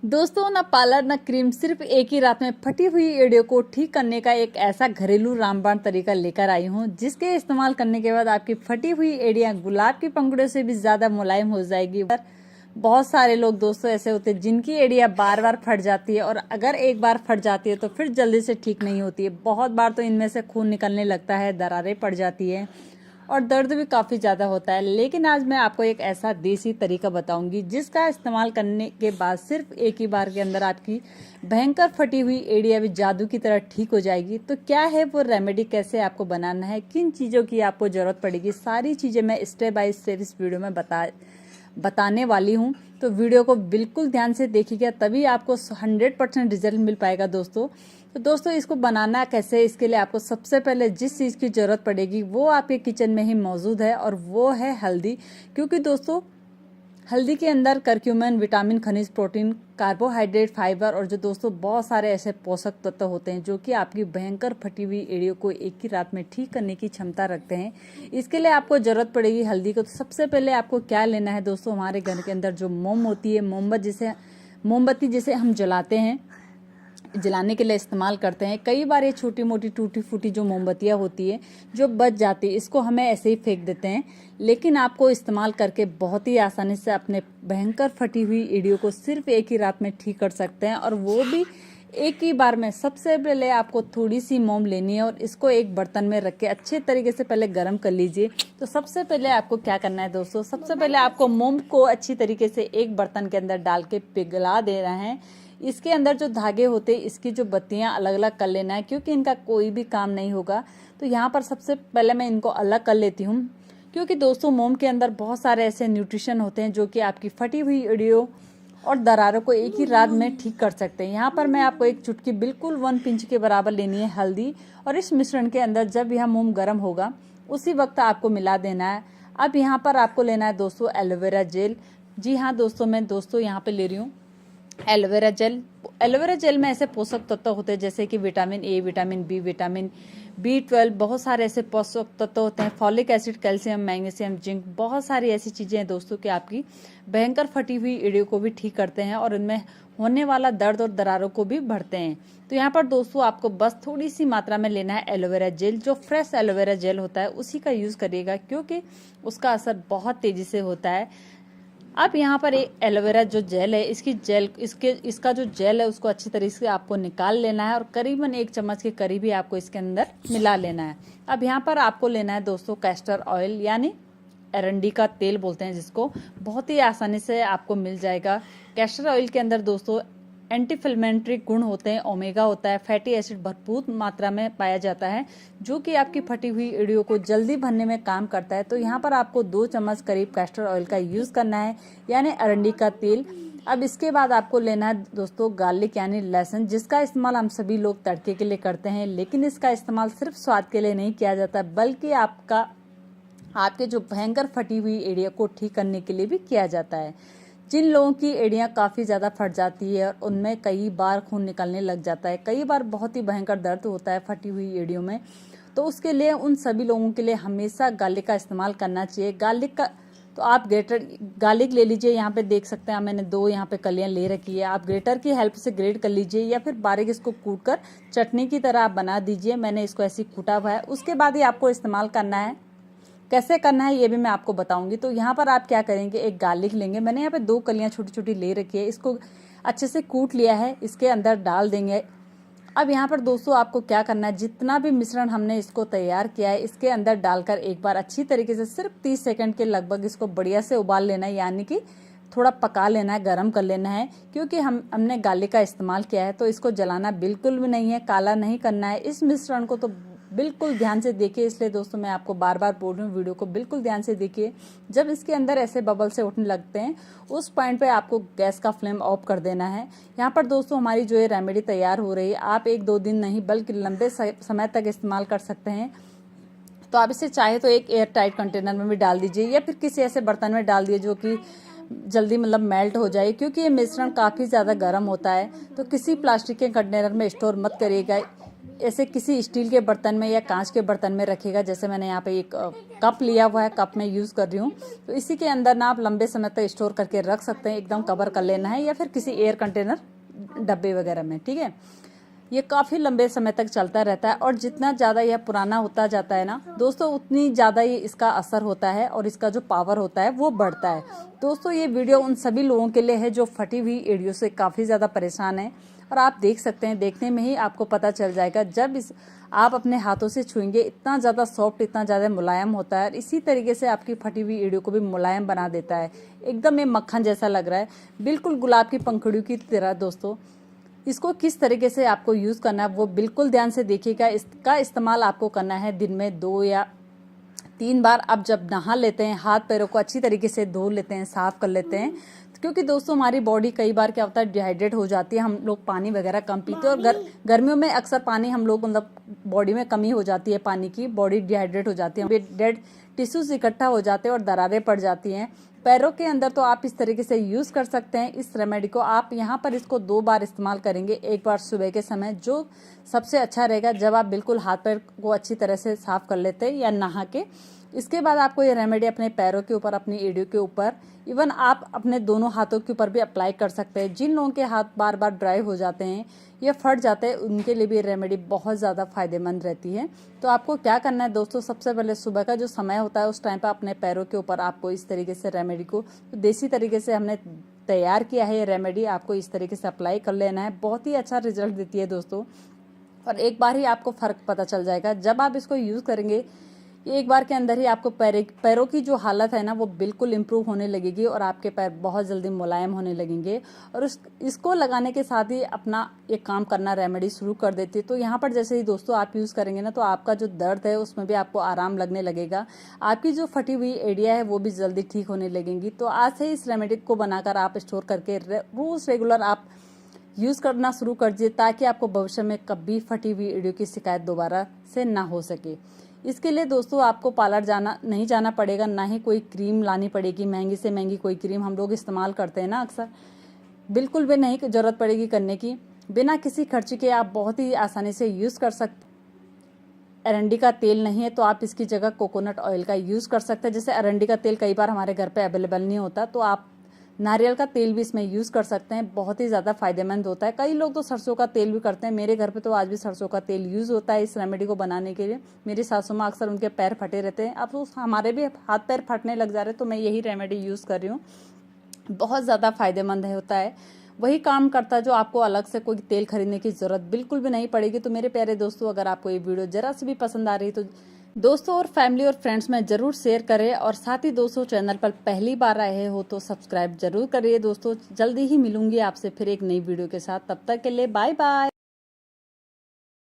दोस्तों ना पार्लर ना क्रीम, सिर्फ एक ही रात में फटी हुई एड़ियों को ठीक करने का एक ऐसा घरेलू रामबाण तरीका लेकर आई हूँ जिसके इस्तेमाल करने के बाद आपकी फटी हुई एड़ियाँ गुलाब की पंखुड़ियों से भी ज्यादा मुलायम हो जाएगी। बहुत सारे लोग दोस्तों ऐसे होते हैं जिनकी एड़ियाँ बार बार फट जाती है और अगर एक बार फट जाती है तो फिर जल्दी से ठीक नहीं होती है। बहुत बार तो इनमें से खून निकलने लगता है, दरारें पड़ जाती है और दर्द भी काफ़ी ज़्यादा होता है। लेकिन आज मैं आपको एक ऐसा देसी तरीका बताऊंगी जिसका इस्तेमाल करने के बाद सिर्फ एक ही बार के अंदर आपकी भयंकर फटी हुई एड़ियाँ भी जादू की तरह ठीक हो जाएगी। तो क्या है वो रेमेडी, कैसे आपको बनाना है, किन चीज़ों की आपको ज़रूरत पड़ेगी, सारी चीज़ें मैं स्टेप बाय स्टेप इस वीडियो में बताने वाली हूँ। तो वीडियो को बिल्कुल ध्यान से देखिएगा, तभी आपको 100% रिजल्ट मिल पाएगा दोस्तों। तो दोस्तों इसको बनाना कैसे है, इसके लिए आपको सबसे पहले जिस चीज़ की ज़रूरत पड़ेगी वो आपके किचन में ही मौजूद है और वो है हल्दी। क्योंकि दोस्तों हल्दी के अंदर करक्यूमिन, विटामिन, खनिज, प्रोटीन, कार्बोहाइड्रेट, फाइबर और जो दोस्तों बहुत सारे ऐसे पोषक तत्व होते हैं जो कि आपकी भयंकर फटी हुई एड़ियों को एक ही रात में ठीक करने की क्षमता रखते हैं। इसके लिए आपको ज़रूरत पड़ेगी हल्दी को। तो सबसे पहले आपको क्या लेना है दोस्तों, हमारे घर के अंदर जो मोम होती है, मोमबत्ती जिसे हम जलाते हैं, जलाने के लिए इस्तेमाल करते हैं। कई बार ये छोटी मोटी टूटी फूटी जो मोमबत्तियाँ होती है जो बच जाती है, इसको हमें ऐसे ही फेंक देते हैं। लेकिन आपको इस्तेमाल करके बहुत ही आसानी से अपने भयंकर फटी हुई एड़ियों को सिर्फ एक ही रात में ठीक कर सकते हैं, और वो भी एक ही बार में। सबसे पहले आपको थोड़ी सी मोम लेनी है और इसको एक बर्तन में रख के अच्छे तरीके से पहले गर्म कर लीजिए। तो सबसे पहले आपको क्या करना है दोस्तों, सबसे पहले आपको मोम को अच्छी तरीके से एक बर्तन के अंदर डाल के पिघला देना है। इसके अंदर जो धागे होते हैं इसकी जो बत्तियां अलग अलग कर लेना है, क्योंकि इनका कोई भी काम नहीं होगा। तो यहाँ पर सबसे पहले मैं इनको अलग कर लेती हूँ, क्योंकि दोस्तों मोम के अंदर बहुत सारे ऐसे न्यूट्रिशन होते हैं जो कि आपकी फटी हुई एड़ियों और दरारों को एक ही रात में ठीक कर सकते हैं। यहाँ पर मैं आपको एक चुटकी, बिल्कुल 1 पिंच के बराबर लेनी है हल्दी, और इस मिश्रण के अंदर जब यह मोम गर्म होगा उसी वक्त आपको मिला देना है। अब यहाँ पर आपको लेना है दोस्तों एलोवेरा जेल। जी हाँ दोस्तों, मैं यहाँ पे ले रही हूँ एलोवेरा जेल। एलोवेरा जेल में ऐसे पोषक तत्व होते हैं जैसे कि vitamin A, vitamin B, vitamin B12, बहुत सारे ऐसे पोषक तत्व होते हैं, folic acid, calcium, magnesium, zinc, बहुत सारी ऐसी चीजें हैं दोस्तों कि आपकी भयंकर फटी हुई एड़ियों को भी ठीक करते हैं और इनमें होने वाला दर्द और दरारों को भी भरते हैं। तो यहाँ पर दोस्तों आपको बस थोड़ी सी मात्रा में लेना है एलोवेरा जेल। जो फ्रेश एलोवेरा जेल होता है उसी का यूज करिएगा, क्योंकि उसका असर बहुत तेजी से होता है। अब यहाँ पर एक एलोवेरा जो जेल है, इसका जो जेल है उसको अच्छी तरीके से आपको निकाल लेना है और करीबन 1 चम्मच के करीब ही आपको इसके अंदर मिला लेना है। अब यहाँ पर आपको लेना है दोस्तों कैस्टर ऑयल, यानी अरंडी का तेल बोलते हैं जिसको, बहुत ही आसानी से आपको मिल जाएगा। कैस्टर ऑयल के अंदर दोस्तों एंटी इन्फ्लेमेटरी गुण होते हैं, ओमेगा होता है, फैटी एसिड भरपूर मात्रा में पाया जाता है जो कि आपकी फटी हुई एड़ियों को जल्दी भरने में काम करता है। तो यहाँ पर आपको 2 चम्मच करीब कैस्टर ऑयल का यूज करना है, यानी अरंडी का तेल। अब इसके बाद आपको लेना है दोस्तों गार्लिक यानी लहसुन, जिसका इस्तेमाल हम सभी लोग तड़के के लिए करते हैं, लेकिन इसका इस्तेमाल सिर्फ स्वाद के लिए नहीं किया जाता बल्कि आपके जो भयंकर फटी हुई एड़िया को ठीक करने के लिए भी किया जाता है। जिन लोगों की एड़ियाँ काफ़ी ज़्यादा फट जाती है और उनमें कई बार खून निकलने लग जाता है, कई बार बहुत ही भयंकर दर्द होता है फटी हुई एड़ियों में, तो उसके लिए उन सभी लोगों के लिए हमेशा गार्लिक का इस्तेमाल करना चाहिए। गार्लिक का तो आप गार्लिक ले लीजिए। यहाँ पे देख सकते हैं मैंने 2 यहाँ पे कलियाँ ले रखी है। आप ग्रेटर की हेल्प से ग्रेट कर लीजिए या फिर बारीक इसको कूट कर चटनी की तरह आप बना दीजिए। मैंने इसको ऐसे कूटा हुआ है। उसके बाद ही आपको इस्तेमाल करना है। कैसे करना है ये भी मैं आपको बताऊंगी। तो यहाँ पर आप क्या करेंगे, एक गार्लिक लेंगे, मैंने यहाँ पे 2 कलियाँ छोटी छोटी ले रखी है, इसको अच्छे से कूट लिया है, इसके अंदर डाल देंगे। अब यहाँ पर दोस्तों आपको क्या करना है, जितना भी मिश्रण हमने इसको तैयार किया है इसके अंदर डालकर एक बार अच्छी तरीके से सिर्फ 30 सेकंड के लगभग इसको बढ़िया से उबाल लेना है, यानी कि थोड़ा पका लेना है, गर्म कर लेना है। क्योंकि हमने गार्लिक का इस्तेमाल किया है तो इसको जलाना बिल्कुल भी नहीं है, काला नहीं करना है। इस मिश्रण को तो बिल्कुल ध्यान से देखिए, इसलिए दोस्तों मैं आपको बार बार बोल रही हूँ, वीडियो को बिल्कुल ध्यान से देखिए। जब इसके अंदर ऐसे बबल से उठने लगते हैं उस पॉइंट पे आपको गैस का फ्लेम ऑफ कर देना है। यहाँ पर दोस्तों हमारी जो ये रेमेडी तैयार हो रही है, आप 1-2 दिन नहीं बल्कि लंबे समय तक इस्तेमाल कर सकते हैं। तो आप इसे चाहे तो एक एयर टाइट कंटेनर में भी डाल दीजिए या फिर किसी ऐसे बर्तन में डाल दिए जो कि जल्दी मेल्ट हो जाए, क्योंकि ये मिश्रण काफ़ी ज़्यादा गर्म होता है। तो किसी प्लास्टिक के कंटेनर में स्टोर मत करिएगा। ऐसे किसी स्टील के बर्तन में या कांच के बर्तन में रखिएगा। जैसे मैंने यहाँ पे एक कप लिया हुआ है, कप में यूज़ कर रही हूँ, तो इसी के अंदर ना आप लंबे समय तक स्टोर करके रख सकते हैं। एकदम कवर कर लेना है या फिर किसी एयर कंटेनर डब्बे वगैरह में, ठीक है। ये काफ़ी लंबे समय तक चलता रहता है और जितना ज़्यादा यह पुराना होता जाता है ना दोस्तों, उतनी ज़्यादा ये इसका असर होता है और इसका जो पावर होता है वो बढ़ता है। दोस्तों ये वीडियो उन सभी लोगों के लिए है जो फटी हुई एड़ियों से काफ़ी ज़्यादा परेशान है। और आप देख सकते हैं, देखने में ही आपको पता चल जाएगा, जब आप अपने हाथों से छुएंगे इतना ज़्यादा सॉफ्ट, इतना ज़्यादा मुलायम होता है। इसी तरीके से आपकी फटी हुई एड़ियों को भी मुलायम बना देता है। एकदम ये मक्खन जैसा लग रहा है, बिल्कुल गुलाब की पंखुड़ियों की तरह। दोस्तों इसको किस तरीके से आपको यूज़ करना है वो बिल्कुल ध्यान से देखिएगा। इसका इस्तेमाल आपको करना है दिन में 2 या 3 बार। आप जब नहा लेते हैं, हाथ पैरों को अच्छी तरीके से धो लेते हैं, साफ कर लेते हैं, क्योंकि दोस्तों हमारी बॉडी कई बार क्या होता है, डिहाइड्रेट हो जाती है। हम लोग पानी वगैरह कम पीते हैं और गर्मियों में अक्सर पानी हम लोग मतलब बॉडी में कमी हो जाती है पानी की, बॉडी डिहाइड्रेट हो जाती है, डेड टिश्यूज इकट्ठा हो जाते हैं और दरारें पड़ जाती हैं पैरों के अंदर। तो आप इस तरीके से यूज़ कर सकते हैं इस रेमेडी को। आप यहाँ पर इसको 2 बार इस्तेमाल करेंगे, एक बार सुबह के समय, जो सबसे अच्छा रहेगा जब आप बिल्कुल हाथ पैर को अच्छी तरह से साफ कर लेते हैं या नहा के। इसके बाद आपको ये रेमेडी अपने पैरों के ऊपर, अपनी एड़ियों के ऊपर, इवन आप अपने दोनों हाथों के ऊपर भी अप्लाई कर सकते हैं। जिन लोगों के हाथ बार बार ड्राई हो जाते हैं या फट जाते हैं, उनके लिए भी रेमेडी बहुत ज़्यादा फायदेमंद रहती है। तो आपको क्या करना है दोस्तों, सबसे पहले सुबह का जो समय होता है उस टाइम पर अपने पैरों के ऊपर आपको इस तरीके से रेमेडी को, तो देसी तरीके से हमने तैयार किया है ये रेमेडी, आपको इस तरीके से अप्लाई कर लेना है। बहुत ही अच्छा रिजल्ट देती है दोस्तों, और एक बार ही आपको फ़र्क पता चल जाएगा। जब आप इसको यूज़ करेंगे एक बार के अंदर ही आपको पैरों की जो हालत है ना वो बिल्कुल इम्प्रूव होने लगेगी और आपके पैर बहुत जल्दी मुलायम होने लगेंगे। और इसको लगाने के साथ ही अपना एक काम करना रेमेडी शुरू कर देती है। तो यहाँ पर जैसे ही दोस्तों आप यूज़ करेंगे ना, तो आपका जो दर्द है उसमें भी आपको आराम लगने लगेगा। आपकी जो फटी हुई एड़ियाँ है वो भी जल्दी ठीक होने लगेंगी। तो आज से इस रेमेडी को बनाकर आप स्टोर करके रोज़ रेगुलर आप यूज़ करना शुरू कर दीजिए, ताकि आपको भविष्य में कभी फटी हुई एड़ियों की शिकायत दोबारा से ना हो सके। इसके लिए दोस्तों आपको पार्लर नहीं जाना पड़ेगा, ना ही कोई क्रीम लानी पड़ेगी, महंगी से महंगी कोई क्रीम हम लोग इस्तेमाल करते हैं ना अक्सर, बिल्कुल भी नहीं ज़रूरत पड़ेगी करने की। बिना किसी खर्च के आप बहुत ही आसानी से यूज़ कर सकते। अरंडी का तेल नहीं है तो आप इसकी जगह कोकोनट ऑयल का यूज़ कर सकते हैं। जैसे अरंडी का तेल कई बार हमारे घर पे अवेलेबल नहीं होता, तो आप नारियल का तेल भी इसमें यूज़ कर सकते हैं। बहुत ही ज़्यादा फायदेमंद होता है। कई लोग तो सरसों का तेल भी करते हैं, मेरे घर पे तो आज भी सरसों का तेल यूज़ होता है इस रेमेडी को बनाने के लिए। मेरी सासू माँ अक्सर, उनके पैर फटे रहते हैं, अब तो हमारे भी हाथ पैर फटने लग जा रहे हैं, तो मैं यही रेमेडी यूज़ कर रही हूँ। बहुत ज़्यादा फायदेमंद होता है, वही काम करता है जो आपको अलग से कोई तेल खरीदने की ज़रूरत बिल्कुल भी नहीं पड़ेगी। तो मेरे प्यारे दोस्तों, अगर आपको ये वीडियो ज़रा से भी पसंद आ रही तो दोस्तों और फैमिली और फ्रेंड्स में ज़रूर शेयर करें, और साथ ही दोस्तों चैनल पर पहली बार आए हो तो सब्सक्राइब जरूर करिए। दोस्तों जल्दी ही मिलूंगी आपसे फिर एक नई वीडियो के साथ, तब तक के लिए बाय बाय।